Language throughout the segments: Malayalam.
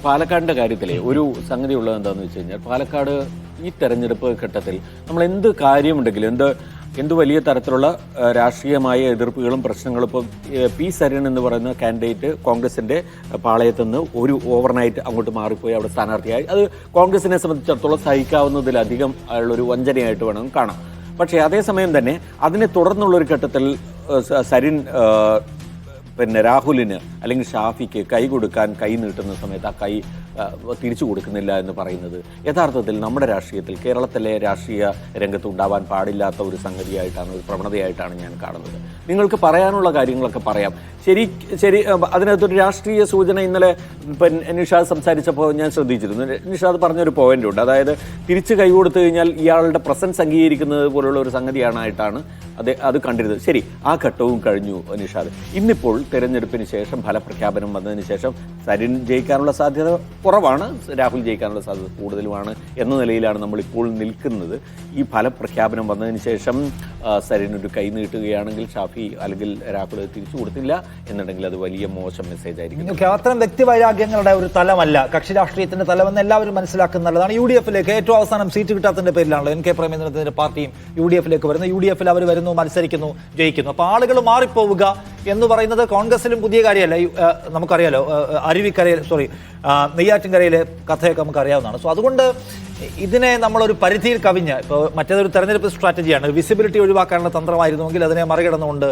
പാലക്കാടിന്റെ കാര്യത്തിലെ ഒരു സംഗതി ഉള്ളത് എന്താണെന്ന് വെച്ച് കഴിഞ്ഞാൽ പാലക്കാട് ഈ തെരഞ്ഞെടുപ്പ് ഘട്ടത്തിൽ നമ്മൾ എന്ത് കാര്യമുണ്ടെങ്കിലും എന്ത് വലിയ തരത്തിലുള്ള രാഷ്ട്രീയമായ എതിർപ്പുകളും പ്രശ്നങ്ങളും ഇപ്പോൾ പി സരിൻ എന്ന് പറയുന്ന കാൻഡിഡേറ്റ് കോൺഗ്രസിന്റെ പാളയത്തു നിന്ന് ഒരു ഓവർനൈറ്റ് അങ്ങോട്ട് മാറിപ്പോയി അവിടെ സ്ഥാനാർത്ഥിയായി. അത് കോൺഗ്രസിനെ സംബന്ധിച്ചിടത്തോളം സഹിക്കാവുന്നതിലധികം ഉള്ളൊരു വഞ്ചനയായിട്ട് വേണം കാണാം. പക്ഷേ അതേസമയം തന്നെ അതിനെ തുടർന്നുള്ളൊരു ഘട്ടത്തിൽ സരിൻ രാഹുലിന് അല്ലെങ്കിൽ ഷാഫിക്ക് കൈ കൊടുക്കാൻ കൈ നീട്ടുന്ന സമയത്ത് ആ കൈ തിരിച്ചു കൊടുക്കുന്നില്ല എന്ന് പറയുന്നത് യഥാർത്ഥത്തിൽ നമ്മുടെ രാഷ്ട്രീയത്തിൽ കേരളത്തിലെ രാഷ്ട്രീയ രംഗത്ത് ഉണ്ടാവാൻ പാടില്ലാത്ത ഒരു സംഗതിയായിട്ടാണ്, ഒരു പ്രവണതയായിട്ടാണ് ഞാൻ കാണുന്നത്. നിങ്ങൾക്ക് പറയാനുള്ള കാര്യങ്ങളൊക്കെ പറയാം. ശരി അതിനകത്തൊരു രാഷ്ട്രീയ സൂചന ഇന്നലെ നിഷാദ് സംസാരിച്ചപ്പോൾ ഞാൻ ശ്രദ്ധിച്ചിരുന്നു. നിഷാദ് പറഞ്ഞൊരു പോയിന്റ് ഉണ്ട്, അതായത് തിരിച്ച് കൈ കൊടുത്തു കഴിഞ്ഞാൽ ഇയാളുടെ പ്രസൻസ് അംഗീകരിക്കുന്നത് പോലുള്ള ഒരു സംഗതിയാണായിട്ടാണ് അത് കണ്ടിരുന്നത്. ശരി, ആ ഘട്ടവും കഴിഞ്ഞു നിഷാദ്. ഇന്നിപ്പോൾ തെരഞ്ഞെടുപ്പിന് ശേഷം ഫലപ്രഖ്യാപനം വന്നതിന് ശേഷം സരിൻ ജയിക്കാനുള്ള സാധ്യത കുറവാണ്, രാഹുൽ ജയിക്കാനുള്ള സാധ്യത കൂടുതലുമാണ് എന്ന നിലയിലാണ് നമ്മളിപ്പോൾ നിൽക്കുന്നത്. ഈ ഫലപ്രഖ്യാപനം വന്നതിന് ശേഷം സരിൻ ഒരു കൈ നീട്ടുകയാണെങ്കിൽ ഷാഫി അല്ലെങ്കിൽ രാഹുൽ തിരിച്ചു കൊടുത്തില്ല എന്നുണ്ടെങ്കിൽ അത് വലിയ മോശം മെസ്സേജ് ആയിരിക്കും. അത്തരം വ്യക്തിവൈരാഗ്യങ്ങളുടെ ഒരു തലമല്ല കക്ഷി രാഷ്ട്രീയത്തിന്റെ തലമെന്ന് എല്ലാവരും മനസ്സിലാക്കുന്നതാണ്. UDF-ലേക്ക് ഏറ്റവും അവസാനം സീറ്റ് കിട്ടാത്തതിന്റെ പേരിലാണല്ലോ NK പ്രേമചന്ദ്രന്റെ പാർട്ടിയും UDF-ലേക്ക് വരുന്നത്. UDF-ൽ അവർ വരുന്നു, മത്സരിക്കുന്നു, ജയിക്കുന്നു. അപ്പോൾ ആളുകൾ മാറിപ്പോവുക എന്ന് പറയുന്നത് കോൺഗ്രസിലും പുതിയ കാര്യമല്ല. നമുക്കറിയാലോ, നെയ്യാറ്റിൻകരയിലെ കഥയൊക്കെ നമുക്ക് അറിയാവുന്നതാണ്. സോ അതുകൊണ്ട് ഇതിനെ നമ്മളൊരു പരിധിയിൽ കവിഞ്ഞ്, ഇപ്പോൾ മറ്റേതൊരു തെരഞ്ഞെടുപ്പ് സ്ട്രാറ്റജിയാണ്, വിസിബിലിറ്റി ഒഴിവാക്കാനുള്ള തന്ത്രമായിരുന്നുവെങ്കിൽ അതിനെ മറികടന്നുകൊണ്ട്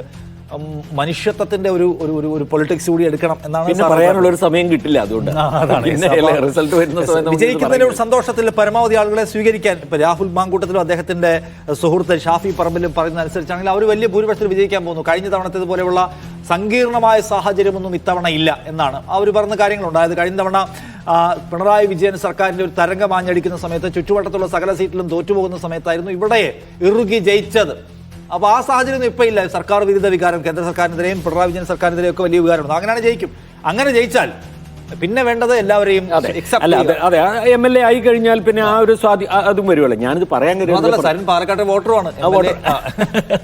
മനുഷ്യത്വത്തിന്റെ ഒരു പൊളിറ്റിക്സ് കൂടി എടുക്കണം എന്നാണ് പറയാനുള്ള ഒരു സമയം കിട്ടില്ല. അതുകൊണ്ട് വിജയിക്കുന്നതിന്റെ ഒരു സന്തോഷത്തിൽ പരമാവധി ആളുകളെ സ്വീകരിക്കാൻ ഇപ്പൊ രാഹുൽ മാങ്കൂട്ടത്തിലും അദ്ദേഹത്തിന്റെ സുഹൃത്ത് ഷാഫി പറമ്പിലും പറയുന്ന അനുസരിച്ചാണെങ്കിൽ അവർ വലിയ ഭൂരിപക്ഷത്തിൽ വിജയിക്കാൻ പോകുന്നു. കഴിഞ്ഞ തവണത്തേതുപോലെയുള്ള സങ്കീർണമായ സാഹചര്യമൊന്നും ഇത്തവണ ഇല്ല എന്നാണ് അവർ പറഞ്ഞ കാര്യങ്ങളുണ്ട്. അതായത് കഴിഞ്ഞ തവണ പിണറായി വിജയൻ സർക്കാരിന്റെ ഒരു തരംഗം ആഞ്ഞടിക്കുന്ന സമയത്ത് ചുറ്റുവട്ടത്തുള്ള സകല സീറ്റിലും തോറ്റുപോകുന്ന സമയത്തായിരുന്നു ഇവിടെ ഇറുകി ജയിച്ചത്. അപ്പോൾ ആ സാഹചര്യം ഇപ്പം ഇല്ല. സർക്കാർ വിരുദ്ധ വികാരം കേന്ദ്ര സർക്കാരിനെതിരെയും പിണറായി വിജയൻ സർക്കാരിനെതിരെയും ഒക്കെ വലിയ വികാരമുണ്ട്. അങ്ങനെയാണ് ജയിക്കും. അങ്ങനെ ജയിച്ചാൽ പിന്നെ വേണ്ടത് എല്ലാവരെയും അതെ MLA ആയി കഴിഞ്ഞാൽ പിന്നെ ആ ഒരു അതും വരുമല്ലോ. ഞാനിത് പറയാൻ സരിൻ പാലക്കാട്ടെ വോട്ടറുമാണ്.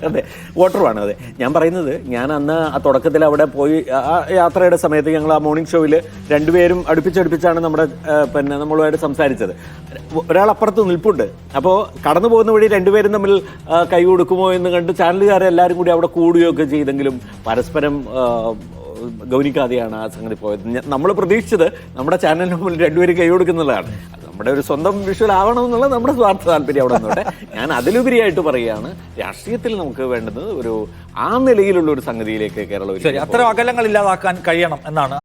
അതെ, വോട്ടറുമാണ്. അതെ, ഞാൻ പറയുന്നത്, ഞാൻ അന്ന് ആ തുടക്കത്തിൽ അവിടെ പോയി ആ യാത്രയുടെ സമയത്ത് ഞങ്ങൾ ആ മോർണിംഗ് ഷോയിൽ രണ്ടുപേരും അടുപ്പിച്ചടുപ്പിച്ചാണ് നമ്മളുമായിട്ട് സംസാരിച്ചത്. ഒരാൾ അപ്പുറത്ത് നിൽപ്പുണ്ട്. അപ്പോൾ കടന്നു പോകുന്ന വഴി രണ്ടുപേരും തമ്മിൽ കൈ കൊടുക്കുമോ എന്ന് കണ്ട് ചാനലുകാരെല്ലാവരും കൂടി അവിടെ കൂടുകയൊക്കെ ചെയ്തെങ്കിലും പരസ്പരം ഗൗനിക്കാതെയാണ് ആ സംഗതി പോയത്. നമ്മൾ പ്രതീക്ഷിച്ചത് നമ്മുടെ ചാനലിന് മുമ്പിൽ രണ്ടുപേരും കൈ കൊടുക്കുന്നതാണ്. നമ്മുടെ ഒരു സ്വന്തം വിഷ്വൽ ആവണമെന്നുള്ള നമ്മുടെ സ്വാർത്ഥ താല്പര്യം അവിടെ നിന്നോട്ടെ. ഞാൻ അതിലുപരിയായിട്ട് പറയുകയാണ്, രാഷ്ട്രീയത്തിൽ നമുക്ക് വേണ്ടത് ഒരു ആ നിലയിലുള്ള ഒരു സംഗതിയിലേക്ക് കേരളം അത്തരം അകലങ്ങൾ ഇല്ലാതാക്കാൻ കഴിയണം എന്നാണ്.